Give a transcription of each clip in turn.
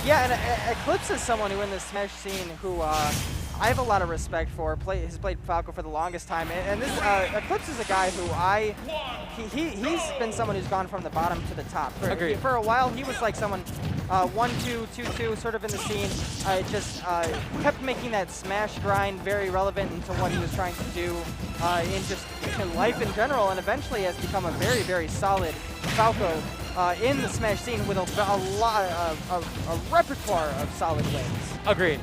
Yeah, and Eclipz is someone who in the Smash scene who I have a lot of respect for. Has played Falco for the longest time, and this Eclipz is a guy who he's been someone who's gone from the bottom to the top. Agreed. For a while, he was like someone 1-2, 2-2 sort of in the scene. Just kept making that Smash grind very relevant into what he was trying to do in just in life in general, and eventually has become a very, very solid Falco in the Smash scene with a repertoire of solid wins. Agreed.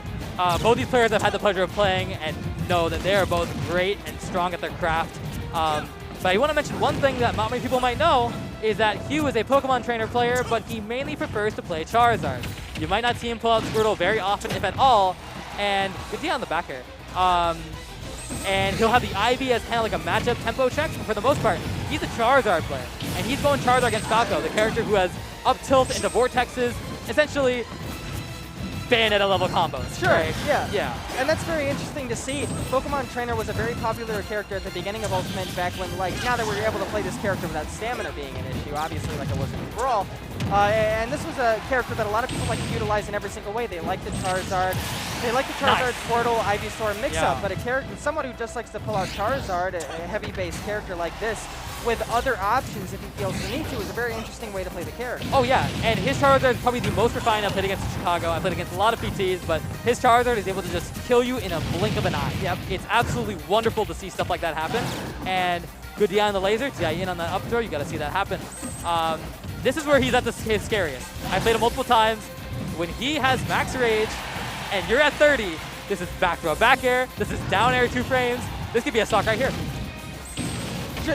Both these players I've had the pleasure of playing and know that they are both great and strong at their craft. But I want to mention one thing that not many people might know is that Hugh is a Pokemon trainer player, but he mainly prefers to play Charizard. You might not see him pull out Squirtle very often, if at all, and you see on the back here. And he'll have the Ivy as kind of like a matchup tempo check, but for the most part, he's a Charizard player. And he's going Charizard against Falco, the character who has up tilt into vortexes, essentially Bayonetta level combos. Sure, right? yeah. And that's very interesting to see. Pokemon Trainer was a very popular character at the beginning of Ultimate, back when, like, now that we were able to play this character without stamina being an issue, obviously, like it was in Brawl. And this was a character that a lot of people like to utilize in every single way. They like the Charizard. They like the Charizard, Squirtle, Ivysaur mix-up, but a character, someone who just likes to pull out Charizard, a heavy-based character like this, with other options if he feels the need to, is a very interesting way to play the character. Oh yeah, and his Charizard is probably the most refined I've played against Chicago. I've played against a lot of PTs, but his Charizard is able to just kill you in a blink of an eye. Yep. It's absolutely wonderful to see stuff like that happen. And good DI on the laser, DI in on the up throw, you gotta see that happen. This is where he's at his scariest. I played him multiple times. When he has max rage, and you're at 30, this is back throw, back air, this is down air 2 frames. This could be a stock right here.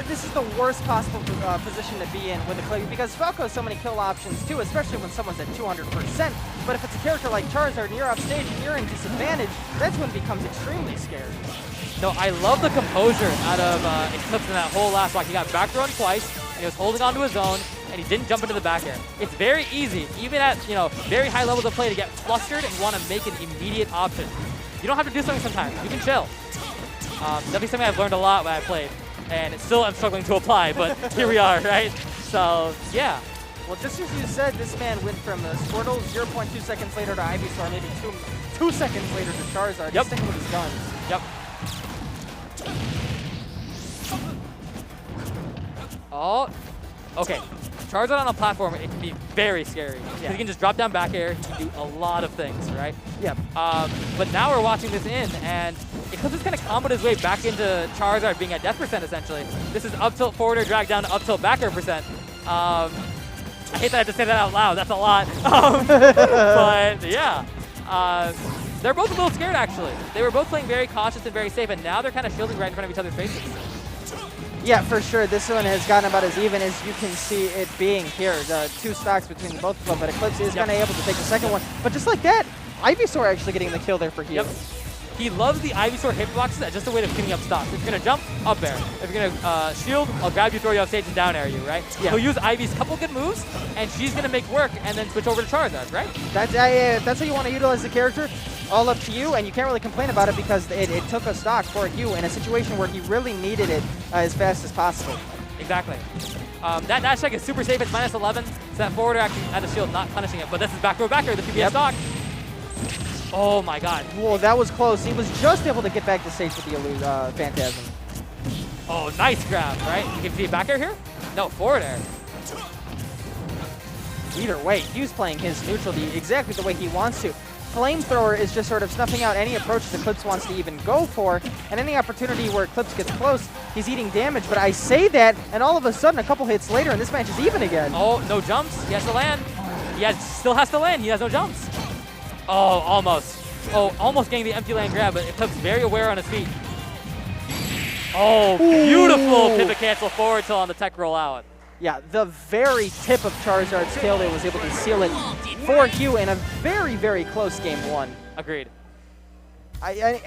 This is the worst possible position to be in with the Click, because Falco has so many kill options too, especially when someone's at 200%. But if it's a character like Charizard and you're off stage and you're in disadvantage, that's when it becomes extremely scary. No, I love the composure out of Eclipz in that whole last stock. He got back thrown twice, and he was holding onto his own, and he didn't jump into the back air. It's very easy, even at very high levels of play, to get flustered and want to make an immediate option. You don't have to do something sometimes. You can chill. Definitely something I've learned a lot when I played. And it's still I'm struggling to apply, but here we are, right? So, yeah. Well, just as you said, this man went from Squirtle 0.2 seconds later to Ivysaur, maybe two seconds later to Charizard. He's sticking with his guns. Yep. Oh, okay. Charizard on a platform, it can be very scary. Yeah. He can just drop down back air, he can do a lot of things, right? Yep. But now we're watching this in, and Eclipz has kind of comboed his way back into Charizard being at death percent, essentially. This is up tilt forward air drag down to up tilt back air percent. I hate that I have to say that out loud, that's a lot. But yeah, they're both a little scared, actually. They were both playing very cautious and very safe, and now they're kind of shielding right in front of each other's faces. Yeah, for sure. This one has gotten about as even as you can see it being here. The 2 stocks between both of them, but Eclipz is kind of able to take the second one. But just like that, Ivysaur actually getting the kill there for Hugh. Yep. He loves the Ivysaur hitboxes as just a way of picking up stocks. If you're going to jump, up air. If you're going to shield, I'll grab you, throw you off stage, and down air you, right? Yeah. He'll use Ivy's couple good moves, and she's going to make work, and then switch over to Charizard, right? That's how you want to utilize the character. All up to you, and you can't really complain about it because it took a stock for Hugh in a situation where he really needed it as fast as possible. Exactly. That dash check is super safe. It's -11, so that forwarder actually had a shield, not punishing it. But this is back row backer, the PPA stock. Oh my god. Whoa, that was close. He was just able to get back to stage with the Phantasm. Oh, nice grab, right? You can see back air here? No, forward air. Either way, Hugh's playing his neutral exactly the way he wants to. Flamethrower is just sort of snuffing out any approach that Eclipz wants to even go for, and any opportunity where Eclipz gets close, he's eating damage. But I say that, and all of a sudden, a couple hits later, and this match is even again. Oh, no jumps. He has to land. Still has to land. He has no jumps. Oh, almost. Oh, almost getting the empty land grab, but Eclipz very aware on his feet. Oh, beautiful pivot cancel forward tilt on the tech rollout. Yeah, the very tip of Charizard's tail there was able to seal it for Hugh in a very, very close game 1. Agreed. And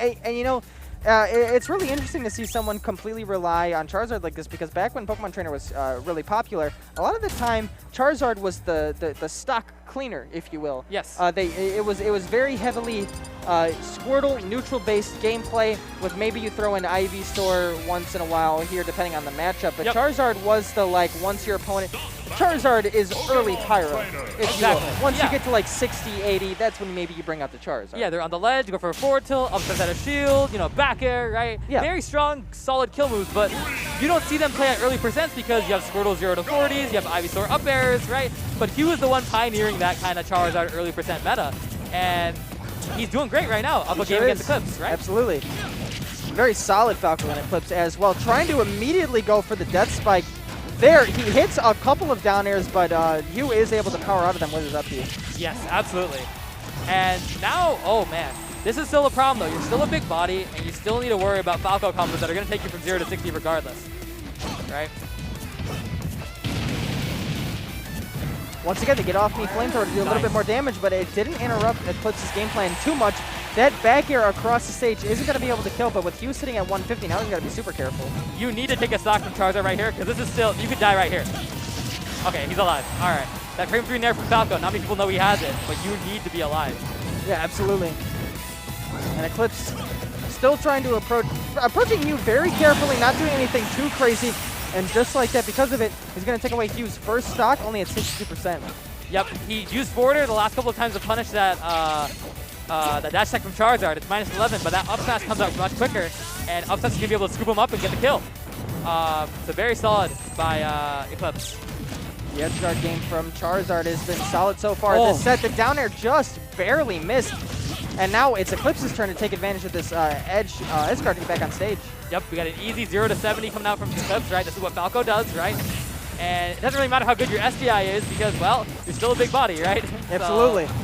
it's really interesting to see someone completely rely on Charizard like this, because back when Pokemon Trainer was really popular, a lot of the time Charizard was the stock cleaner, if you will. Yes. It was very heavily Squirtle, neutral-based gameplay with maybe you throw in Ivysaur once in a while here, depending on the matchup. But Charizard was the, like, once your opponent... Charizard is early Pyro, if you will. Once you get to, like, 60, 80, that's when maybe you bring out the Charizard. Yeah, they're on the ledge, go for a forward tilt, upset at a shield, you know, back air, right? Yeah. Very strong, solid kill moves, but you don't see them play at early percents because you have Squirtle 0 to 40s, you have Ivysaur up airs, right? But Hugh is the one pioneering that kind of Charizard early percent meta, and he's doing great right now up a game against Eclipz, right? Absolutely. Very solid Falco and Eclipz as well. Trying to immediately go for the Death Spike. There, he hits a couple of down airs, but Hugh is able to power out of them with his up B. Yes, absolutely. And now, oh man, this is still a problem though. You're still a big body, and you still need to worry about Falco combos that are going to take you from 0 to 60 regardless, right? Once again, they get off me Flamethrower to do a little bit more damage, but it didn't interrupt Eclipse's game plan too much. That back air across the stage isn't going to be able to kill, but with Hugh sitting at 150, now he's got to be super careful. You need to take a stock from Charizard right here, because this is still, you could die right here. Okay, he's alive. All right. That frame 3 nair from Falco, not many people know he has it, but you need to be alive. Yeah, absolutely. And Eclipz still trying to approaching Hugh very carefully, not doing anything too crazy. And just like that, because of it, he's going to take away Hugh's first stock, only at 62%. Yep, he used forwarder the last couple of times to punish that the dash attack from Charizard. It's minus 11, but that up smash comes out much quicker, and up smash is going to be able to scoop him up and get the kill. So very solid by Eclipz. The edge guard game from Charizard has been solid so far this set. The down air just barely missed. And now it's Eclipse's turn to take advantage of this edge guard to get back on stage. Yep, we got an easy 0 to 70 coming out from Eclipz, right? This is what Falco does, right? And it doesn't really matter how good your SDI is because, well, you're still a big body, right? Absolutely. So,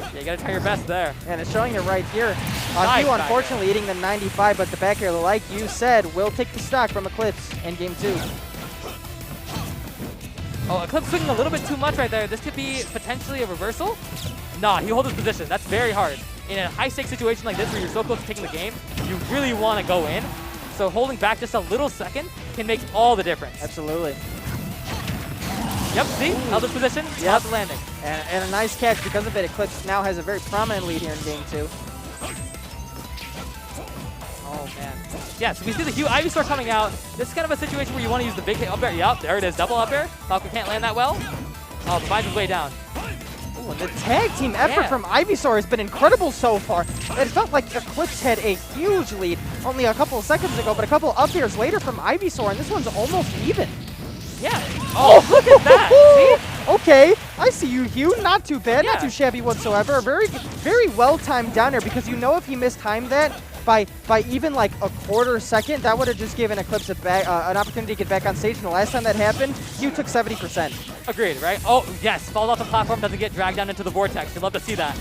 yeah, you got to try your best there. And it's showing it right here. Nice Hugh, unfortunately, eating the 95, but the back air, like you said, will take the stock from Eclipz in game 2. Oh, Eclipz swinging a little bit too much right there. This could be potentially a reversal. Nah, he holds his position. That's very hard. In a high-stakes situation like this where you're so close to taking the game, you really want to go in. So holding back just a little second can make all the difference. Absolutely. Yep, see? Held his position, held the landing. And a nice catch because of it. Eclipz now has a very prominent lead here in game 2. Oh, man. Yeah, so we see the Hugh Ivysaur coming out. This is kind of a situation where you want to use the big hit up air. Yep, there it is, double up air. Falco can't land that well. Oh, finds his way down. Ooh, the tag team effort from Ivysaur has been incredible so far. It felt like Eclipz had a huge lead only a couple of seconds ago, but a couple up airs later from Ivysaur, and this one's almost even. Yeah. Oh, look at that. See? Okay, I see you, Hugh. Not too bad, not too shabby whatsoever. Very well-timed down there because you know if he mistimed that by even like a quarter second, that would have just given Eclipz an opportunity to get back on stage. And the last time that happened, Hugh took 70%. Agreed, right? Oh, yes. Falls off the platform, doesn't get dragged down into the vortex. You'd love to see that.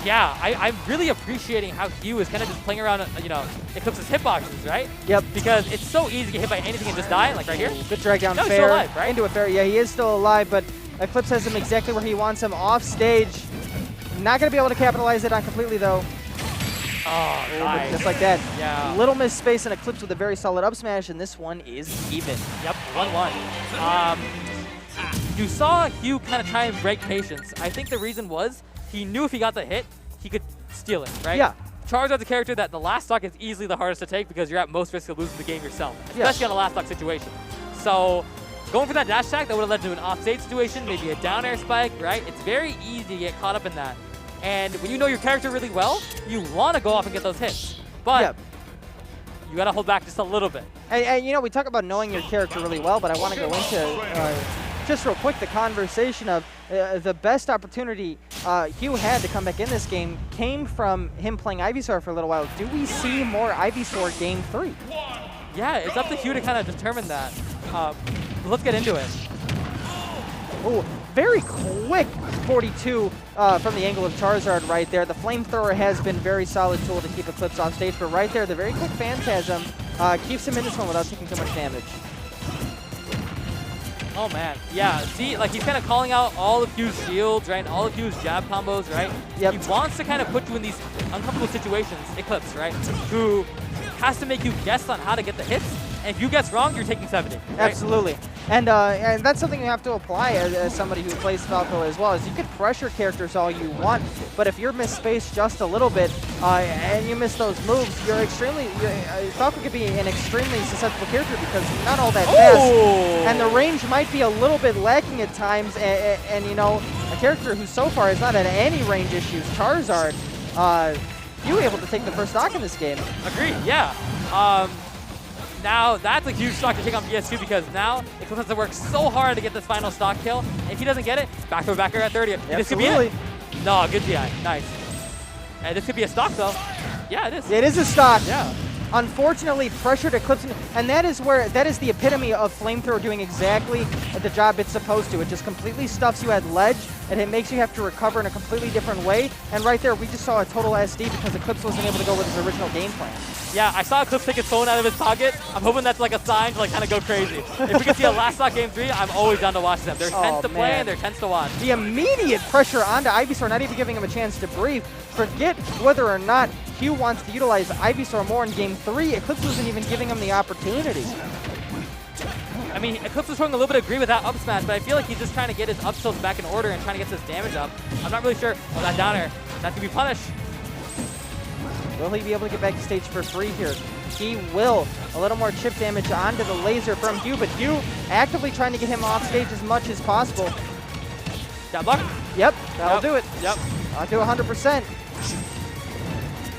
Yeah, I'm really appreciating how Hugh is kind of just playing around, you know, Eclipse's hitboxes, right? Yep. Because it's so easy to get hit by anything and just die, like right here. Good drag down He's fair. still alive, right? Into a fair. Yeah, he is still alive, but Eclipz has him exactly where he wants him off stage. Not going to be able to capitalize it on completely, though. Oh, nice. Just like that. Yeah. Little miss space and Eclipz with a very solid up smash, and this one is even. Yep, 1-1. You saw Hugh kind of try and break patience. I think the reason was he knew if he got the hit, he could steal it, right? Yeah. Charizard's a character that the last stock is easily the hardest to take because you're at most risk of losing the game yourself, especially on a last stock situation. So going for that dash attack, that would have led to an off-stage situation, maybe a down air spike, right? It's very easy to get caught up in that. And when you know your character really well, you want to go off and get those hits. But you got to hold back just a little bit. And you know, we talk about knowing your character really well, but I want to go into, just real quick, the conversation of the best opportunity Hugh had to come back in this game came from him playing Ivysaur for a little while. Do we see more Ivysaur game 3? Yeah, it's up to Hugh to kind of determine that. Let's get into it. Oh, very quick 42 from the angle of Charizard right there. The Flamethrower has been very solid tool to keep Eclipz off stage, but right there, the very quick Phantasm keeps him in this one without taking too much damage. Oh, man. Yeah, see, like, he's kind of calling out all of Hugh's shields, right, and all of Hugh's jab combos, right? Yep. He wants to kind of put you in these uncomfortable situations, Eclipz, right, who has to make you guess on how to get the hits, and if you guess wrong, you're taking 70. Right? Absolutely. And that's something you have to apply as somebody who plays Falco as well, is you can pressure characters all you want, but if you're misspaced just a little bit and you miss those moves, Falco could be an extremely susceptible character because he's not all that fast, and the range might be a little bit lacking at times, and you know, a character who so far has not had any range issues, Charizard, Hugh able to take the first stock in this game. Agreed, yeah. Now, that's a huge stock to take on PS2 because now Eclipz has to work so hard to get this final stock kill. If he doesn't get it, backer at 30. This could be it. No, good DI. Nice. And this could be a stock, though. Yeah, it is. It is a stock. Yeah. Unfortunately, pressured Eclipz, and that is the epitome of Flamethrower doing exactly the job it's supposed to. It just completely stuffs you at ledge, and it makes you have to recover in a completely different way. And right there, we just saw a total SD because Eclipz wasn't able to go with his original game plan. Yeah, I saw Eclipz take his phone out of his pocket. I'm hoping that's like a sign to like kind of go crazy. If we can see a last stock game 3, I'm always down to watch them. They're tense to play and they're tense to watch. The immediate pressure onto Ivysaur, not even giving him a chance to breathe. Forget whether or not Hugh wants to utilize Ivysaur more in game 3. Eclipz wasn't even giving him the opportunity. I mean, Eclipz was showing a little bit of greed with that up smash, but I feel like he's just trying to get his up tilts back in order and trying to get this damage up. I'm not really sure. Oh, that downer. That could be punished. Will he be able to get back to stage for free here? He will. A little more chip damage onto the laser from Hugh, but Hugh actively trying to get him off stage as much as possible. Down block? Yep, that'll do it. Yep. I'll do 100%.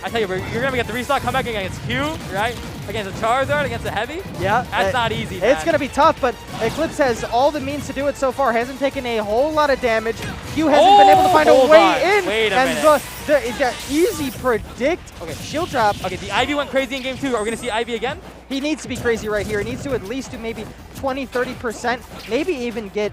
I tell you, you're going to get the restock comeback against Hugh, right? Against a Charizard, against a Heavy? Yeah. That's not easy, man. It's going to be tough, but Eclipz has all the means to do it so far. Hasn't taken a whole lot of damage. Hugh hasn't been able to find a way in. Wait a minute. The easy predict. Okay, shield drop. Okay, the Ivy went crazy in game 2. Are we going to see Ivy again? He needs to be crazy right here. He needs to at least do maybe 20, 30%, maybe even get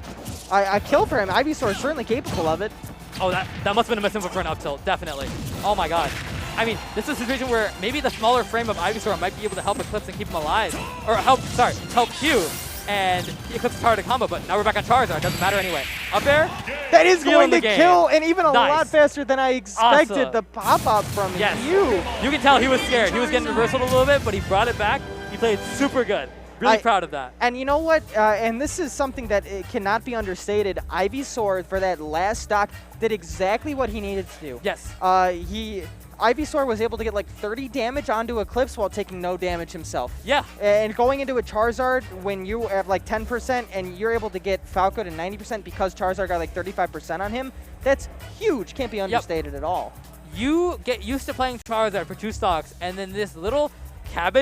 a kill for him. Ivysaur is certainly capable of it. Oh, that must have been a misinfo for an up tilt, definitely. Oh my god. I mean, this is a situation where maybe the smaller frame of Ivysaur might be able to help Eclipz and keep him alive. Or help Hugh. And Eclipz is hard to combo, but now we're back on Charizard. Doesn't matter anyway. Up there. That is going to kill, and even a lot faster than I expected. Awesome. The pop-up from Hugh. You can tell he was scared. He was getting reversaled a little bit, but he brought it back. He played super good. Really proud of that. And you know what? And this is something that cannot be understated. Ivysaur, for that last stock, did exactly what he needed to do. Yes. Ivysaur was able to get like 30 damage onto Eclipz while taking no damage himself. Yeah. And going into a Charizard when you have like 10% and you're able to get Falco to 90% because Charizard got like 35% on him, that's huge. Can't be understated at all. You get used to playing Charizard for 2 stocks, and then this little cabbage